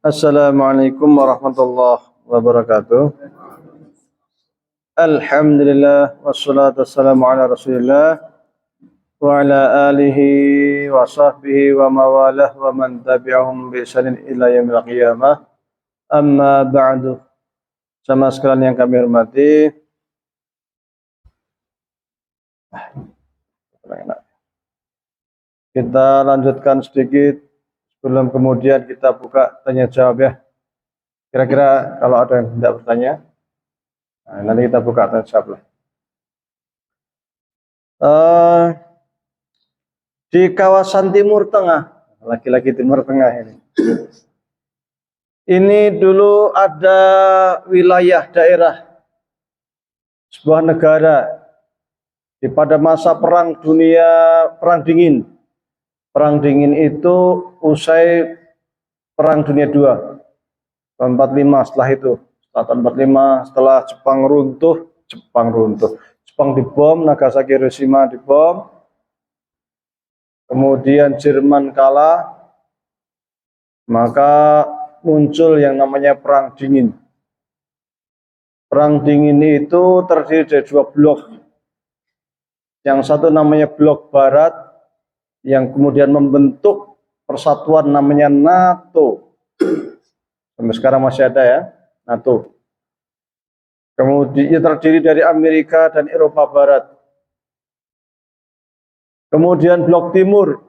Assalamualaikum warahmatullahi wabarakatuh. Alhamdulillah wassalatu wassalamu ala Rasulillah wa ala alihi wa sahbihi wa mawalah wa man tabi'ahum bi ihsanin ila yaumil qiyamah. Amma ba'du. Sama sekalian yang kami hormati, kita lanjutkan sedikit sebelum kemudian kita buka tanya jawab ya. Kira-kira kalau ada yang tidak bertanya, nanti kita buka tanya jawab lah. Di kawasan Timur Tengah, lagi-lagi Timur Tengah ini. Ini dulu ada wilayah daerah sebuah negara pada masa Perang Dingin. Perang Dingin itu usai Perang Dunia II, tahun 45. Setelah itu, tahun 45, setelah Jepang dibom, Nagasaki, Hiroshima dibom, kemudian Jerman kalah, maka muncul yang namanya Perang Dingin. Perang Dingin itu terdiri dari dua blok. Yang satu namanya blok Barat, yang kemudian membentuk persatuan namanya NATO. Sampai sekarang masih ada ya, NATO. Kemudian terdiri dari Amerika dan Eropa Barat. Kemudian blok Timur,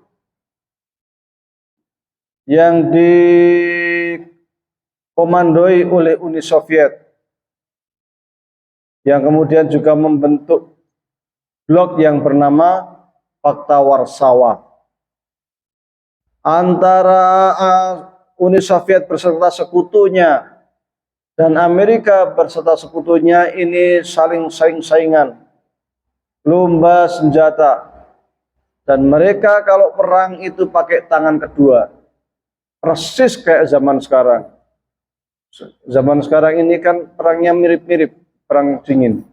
yang dikomandoi oleh Uni Soviet, yang kemudian juga membentuk blok yang bernama Pakta Warsawa. Antara Uni Soviet beserta sekutunya dan Amerika beserta sekutunya ini saling saingan, lomba senjata, dan mereka kalau perang itu pakai tangan kedua, persis kayak zaman sekarang. Zaman sekarang ini kan perangnya mirip-mirip Perang Dingin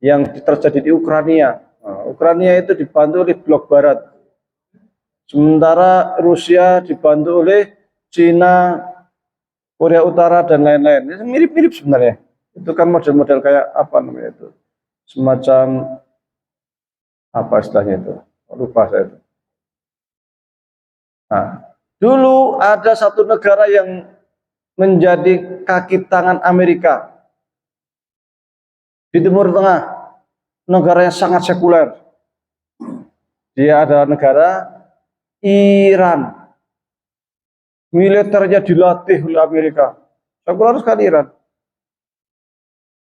yang terjadi di Ukraina. Ukraina itu dibantu oleh blok Barat, sementara Rusia dibantu oleh Cina, Korea Utara dan lain-lain. Mirip-mirip sebenarnya. Itu kan model-model kayak apa namanya itu, semacam apa istilahnya itu, lupa saya itu. Nah, dulu ada satu negara yang menjadi kaki tangan Amerika di Timur Tengah, negara yang sangat sekuler. Dia adalah negara Iran. Militernya dilatih oleh Amerika. Sekuler sekali Iran.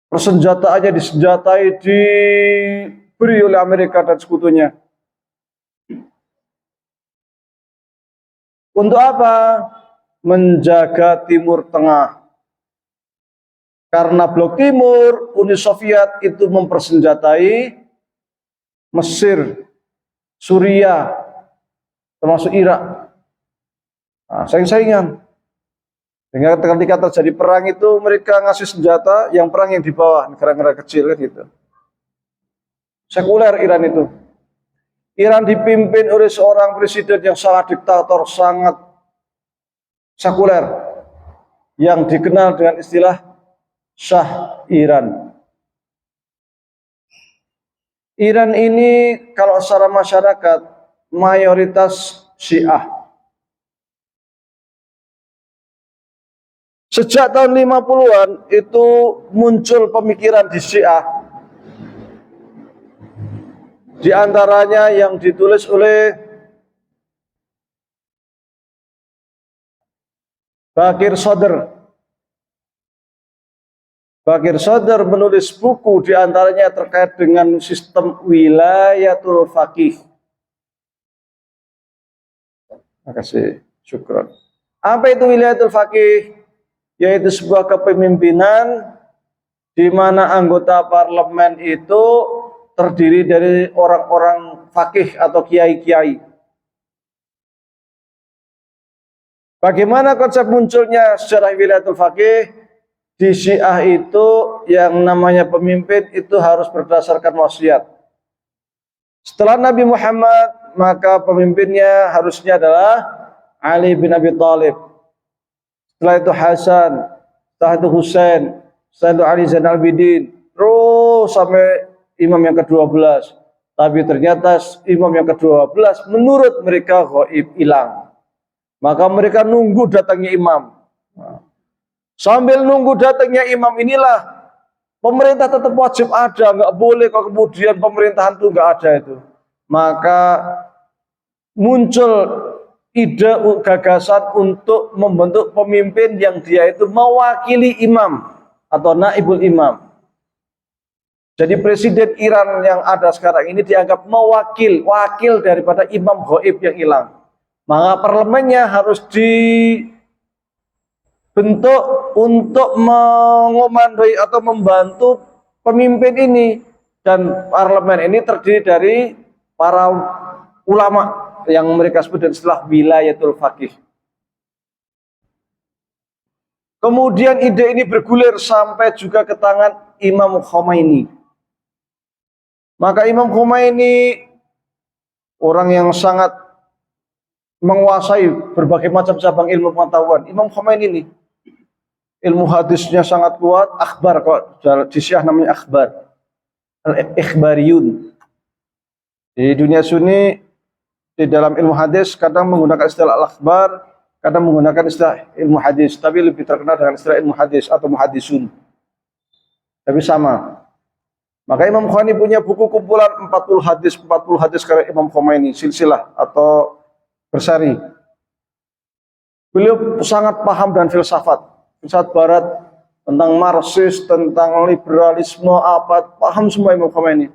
Persenjataannya diberi oleh Amerika dan sekutunya. Untuk apa? Menjaga Timur Tengah. Karena blok Timur, Uni Soviet itu mempersenjatai Mesir, Suriah, termasuk Irak. Nah, saing-saingan. Sehingga ketika terjadi perang itu mereka ngasih senjata, yang perang yang di bawah, negara-negara kecil gitu. Sekuler Iran itu. Iran dipimpin oleh seorang presiden yang sangat diktator, sangat sekuler, yang dikenal dengan istilah Shah Iran. Iran ini kalau secara masyarakat mayoritas Syiah. Sejak tahun 50-an itu muncul pemikiran di Syiah. Di antaranya yang ditulis oleh Bakir Sadr. Bakir Sadr menulis buku di antaranya terkait dengan sistem wilayatul faqih. Terima kasih, syukran. Apa itu wilayatul faqih? Yaitu sebuah kepemimpinan di mana anggota parlemen itu terdiri dari orang-orang faqih atau kiai-kiai. Bagaimana konsep munculnya sejarah wilayatul faqih? Di Syiah itu yang namanya pemimpin itu harus berdasarkan wasiat. Setelah Nabi Muhammad, maka pemimpinnya harusnya adalah Ali bin Abi Thalib, setelah itu Hasan, setelah itu Husain, setelah itu Ali Zainal Abidin, terus sampai imam yang ke-12. Tapi ternyata imam yang ke-12 menurut mereka gaib, hilang. Maka mereka nunggu datangnya imam. Sambil nunggu datangnya imam inilah pemerintah tetap wajib ada, nggak boleh kalau kemudian pemerintahan itu nggak ada itu. Maka muncul ide gagasan untuk membentuk pemimpin yang dia itu mewakili imam atau naibul imam. Jadi presiden Iran yang ada sekarang ini dianggap wakil daripada imam gaib yang hilang. Maka parlemennya harus dibentuk untuk mengomandoi atau membantu pemimpin ini. Dan parlemen ini terdiri dari para ulama yang mereka sebut dengan istilah wilayatul faqih. Kemudian ide ini bergulir sampai juga ke tangan Imam Khomeini. Maka Imam Khomeini orang yang sangat menguasai berbagai macam cabang ilmu pengetahuan. Imam Khomeini ini ilmu hadisnya sangat kuat, akhbar, kok di Syiah namanya akhbar, al-ikhbariyun. Di dunia Sunni di dalam ilmu hadis kadang menggunakan istilah al-akhbar, kadang menggunakan istilah ilmu hadis, tapi lebih terkenal dengan istilah ilmu hadis atau muhadisun. Tapi sama. Maka Imam Khomeini punya buku kumpulan 40 hadis karya Imam Khomeini, silsilah atau bersari. Beliau sangat paham dan filsafat barat, tentang Marxis, tentang liberalisme, apa, paham semua Imam Khomeini.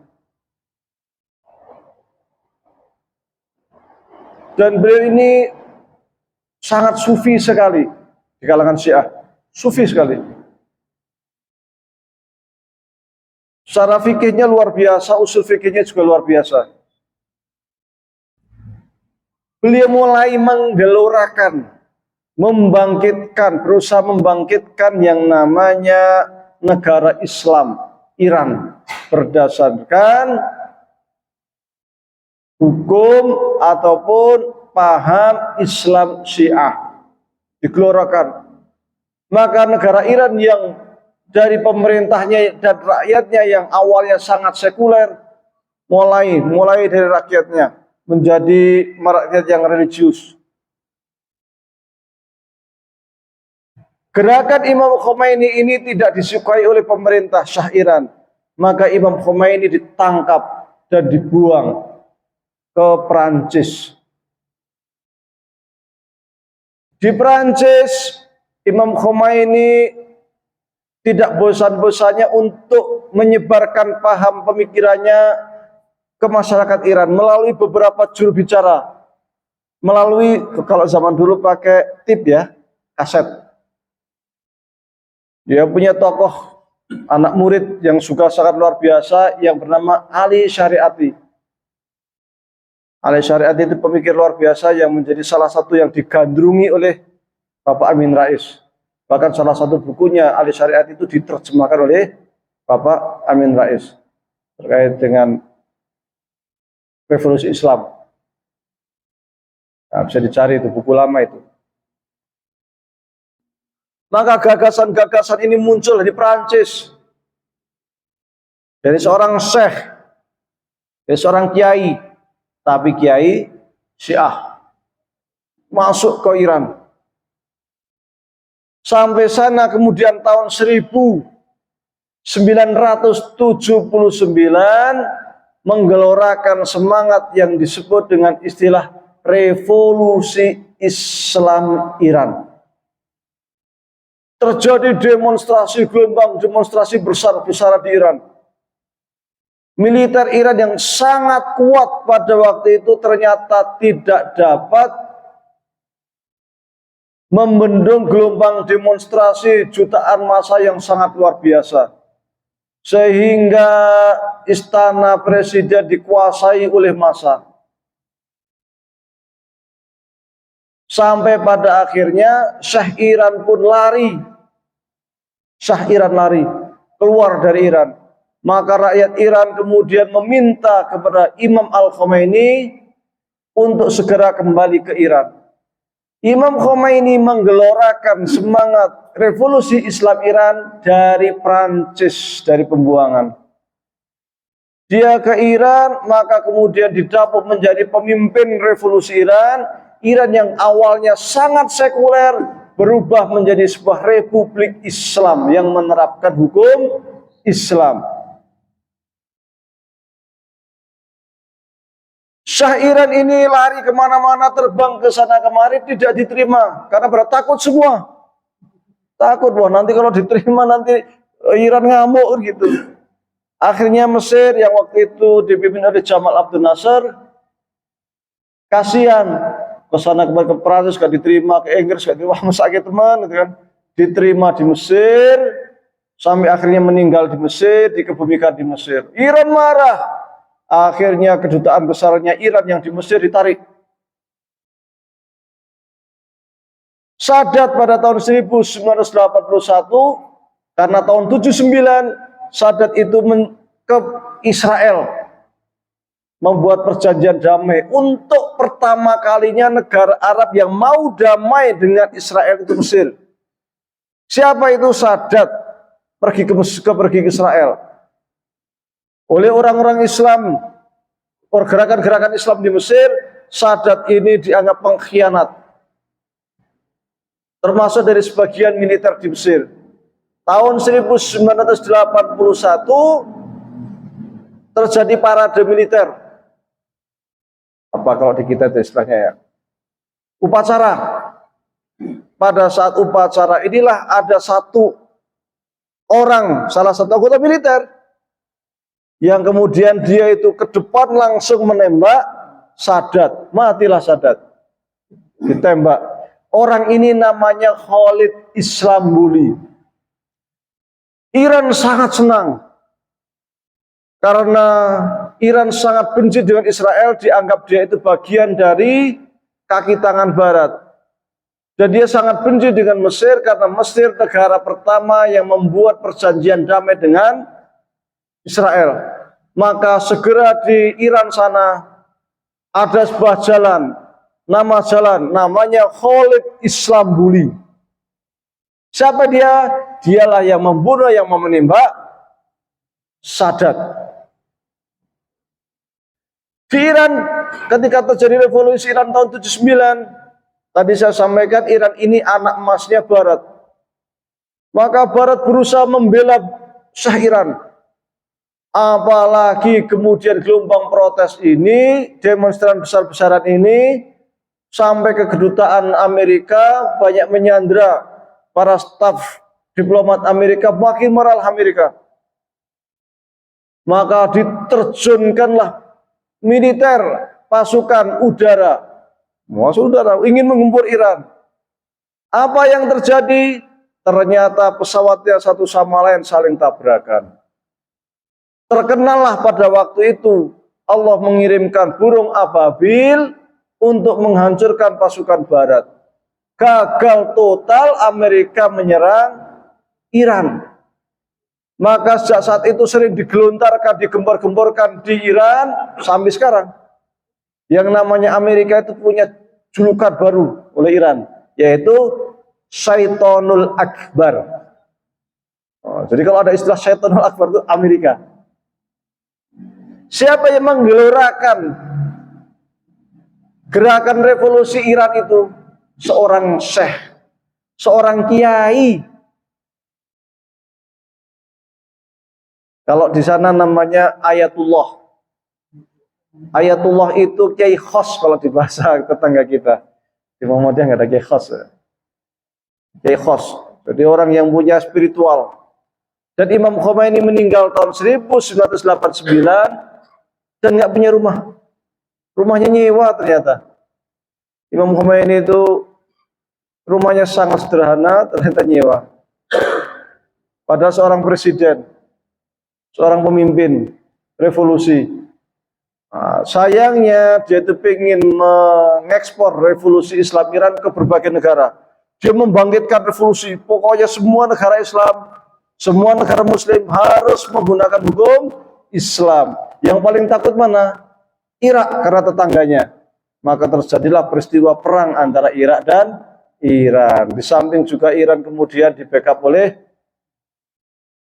Dan beliau ini sangat sufi sekali di kalangan Syiah, sufi sekali. Secara fikihnya luar biasa, usul fikihnya juga luar biasa. Beliau mulai menggelorakan, berusaha membangkitkan yang namanya negara Islam, Iran, berdasarkan hukum ataupun paham Islam Syiah. Digelorakan. Maka negara Iran yang dari pemerintahnya dan rakyatnya yang awalnya sangat sekuler, mulai dari rakyatnya menjadi rakyat yang religius. Gerakan Imam Khomeini ini tidak disukai oleh pemerintah Syah Iran. Maka Imam Khomeini ditangkap dan dibuang ke Perancis. Di Perancis, Imam Khomeini tidak bosan-bosannya untuk menyebarkan paham pemikirannya ke masyarakat Iran melalui beberapa juru bicara, melalui, kalau zaman dulu pakai tip ya, kaset. Dia punya tokoh anak murid yang juga sangat luar biasa yang bernama Ali Syariati. Ali Syariati itu pemikir luar biasa yang menjadi salah satu yang digandrungi oleh Bapak Amin Rais. Bahkan salah satu bukunya Ali Syariati itu diterjemahkan oleh Bapak Amin Rais terkait dengan revolusi Islam. Nah, bisa dicari itu buku lama itu. Maka gagasan-gagasan ini muncul di Perancis dari seorang syekh, dari seorang kiai, tapi kiai Syiah masuk ke Iran. Sampai sana kemudian tahun 1979 menggelorakan semangat yang disebut dengan istilah revolusi Islam Iran. Terjadi demonstrasi, gelombang demonstrasi besar-besaran di Iran. Militer Iran yang sangat kuat pada waktu itu ternyata tidak dapat membendung gelombang demonstrasi jutaan massa yang sangat luar biasa. Sehingga istana presiden dikuasai oleh massa. Sampai pada akhirnya Syah Iran pun lari. Syah Iran lari, keluar dari Iran. Maka rakyat Iran kemudian meminta kepada Imam Al-Khomeini untuk segera kembali ke Iran. Imam Khomeini menggelorakan semangat revolusi Islam Iran dari Prancis, dari pembuangan. Dia ke Iran, maka kemudian didapuk menjadi pemimpin revolusi Iran. Iran yang awalnya sangat sekuler berubah menjadi sebuah republik Islam yang menerapkan hukum Islam. Syah Iran ini lari kemana-mana, terbang ke sana kemari, tidak diterima karena berat, takut semua. Takut, wah nanti kalau diterima nanti Iran ngamuk gitu. Akhirnya Mesir yang waktu itu dipimpin oleh Jamal Abdel Nasser, kasihan ke sana kemari, ke Prancis gak diterima, ke Inggris gak diterima, sakit teman gitu kan. Diterima di Mesir sampai akhirnya meninggal di Mesir, dikebumikan di Mesir. Iran marah. Akhirnya kedutaan besarnya Iran yang di Mesir ditarik. Sadat pada tahun 1981, karena tahun 79 Sadat itu ke Israel membuat perjanjian damai. Untuk pertama kalinya negara Arab yang mau damai dengan Israel itu Mesir. Siapa itu? Sadat pergi ke Israel. Oleh orang-orang Islam, pergerakan-gerakan Islam di Mesir, Sadat ini dianggap pengkhianat. Termasuk dari sebagian militer di Mesir. Tahun 1981 terjadi parade militer. Apa kalau di kita itu istilahnya ya? Upacara. Pada saat upacara inilah ada satu orang, salah satu anggota militer, yang kemudian dia itu ke depan langsung menembak Sadat. Matilah Sadat, ditembak. Orang ini namanya Khalid Islambuli. Iran sangat senang karena Iran sangat benci dengan Israel, dianggap dia itu bagian dari kaki tangan Barat. Dan dia sangat benci dengan Mesir karena Mesir negara pertama yang membuat perjanjian damai dengan Israel. Maka segera di Iran sana ada sebuah jalan, namanya Khalid Islambuli. Siapa dia? Dialah yang membunuh, yang menembak Sadat. Di Iran ketika terjadi revolusi Iran tahun 79, tadi saya sampaikan Iran ini anak emasnya Barat. Maka Barat berusaha membela Syah Iran. Apalagi kemudian gelombang protes ini, demonstran besar-besaran ini, sampai ke kedutaan Amerika, banyak menyandra para staf diplomat Amerika, makin marah Amerika. Maka diterjunkanlah militer, pasukan udara, ingin menggempur Iran. Apa yang terjadi? Ternyata pesawatnya satu sama lain saling tabrakan. Terkenallah pada waktu itu Allah mengirimkan burung ababil untuk menghancurkan pasukan Barat. Gagal total, Amerika menyerang Iran. Maka sejak saat itu sering digelontarkan, digempur-gemburkan di Iran sampai sekarang. Yang namanya Amerika itu punya julukan baru oleh Iran, yaitu Syaitonul Akbar. Jadi kalau ada istilah Syaitonul Akbar itu Amerika. Siapa yang menggelorakan gerakan revolusi Iran itu? Seorang syekh, seorang kiai. Kalau di sana namanya Ayatullah. Ayatullah itu kiai khos kalau di bahasa tetangga kita. Di Muhammadiyah nggak ada kiai khos. Kiai khos. Jadi orang yang punya spiritual. Dan Imam Khomeini meninggal tahun 1989 dan nggak punya rumah. Rumahnya nyewa ternyata. Imam Khomeini itu rumahnya sangat sederhana, ternyata nyewa. Padahal seorang presiden, seorang pemimpin revolusi. Nah, sayangnya dia itu ingin mengekspor revolusi Islam Iran ke berbagai negara. Dia membangkitkan revolusi. Pokoknya semua negara Islam, semua negara Muslim harus menggunakan hukum Islam. Yang paling takut mana? Irak, karena tetangganya. maka terjadilah peristiwa perang antara Irak dan Iran. Di samping juga Iran kemudian di backup oleh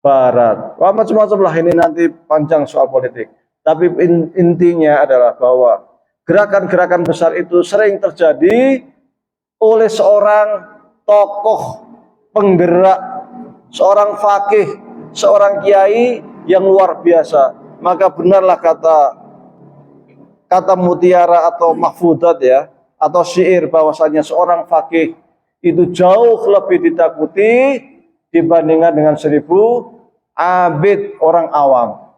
Barat. Wah, macam-macam lah, ini nanti panjang soal politik. Tapi intinya adalah bahwa gerakan-gerakan besar itu sering terjadi oleh seorang tokoh penggerak, seorang fakih, seorang kiai yang luar biasa. Maka benarlah kata mutiara atau mahfudat ya, atau syair bahwasanya seorang fakih itu jauh lebih ditakuti dibandingkan dengan 1000 abid orang awam.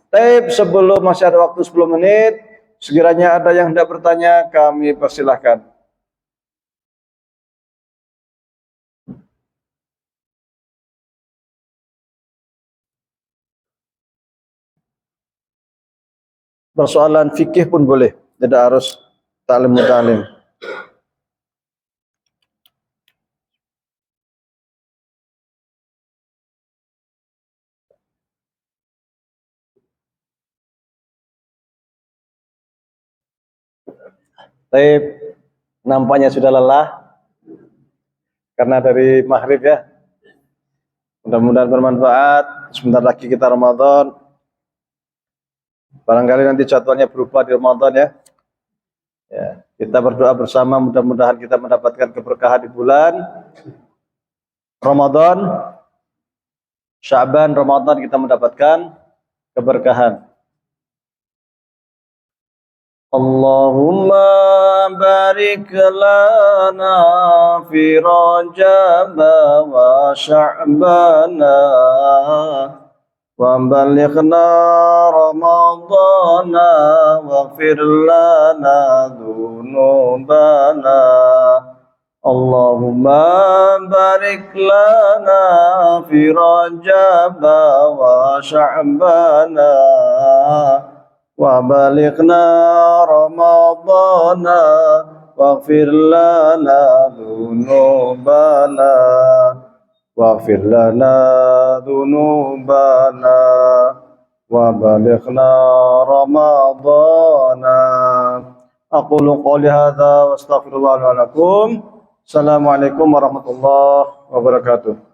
Tapi sebelum masih ada waktu 10 menit, sekiranya ada yang hendak bertanya, kami persilahkan. Persoalan fikih pun boleh, tidak harus ta'lim muta'lim. Taib, nampaknya sudah lelah karena dari maghrib ya. Mudah-mudahan bermanfaat. Sebentar lagi kita Ramadan. Barangkali nanti jadwalnya berubah di Ramadan ya. Ya, kita berdoa bersama, mudah-mudahan kita mendapatkan keberkahan di bulan Ramadan. Sya'ban, Ramadan kita mendapatkan keberkahan. Allahumma barik lana fi Rajab wa Sya'bana wa balighna Ramadana waghfir lana dzunubana. Allahumma barik lana fi Rajab wa Sya'bana wa balighna Ramadana waghfir lana dzunubana waghfir lana dzunubana wa balighna Ramadana. Aqulu qouli hadza wa astaghfirullah wa lakum. Assalamualaikum warahmatullahi wabarakatuh.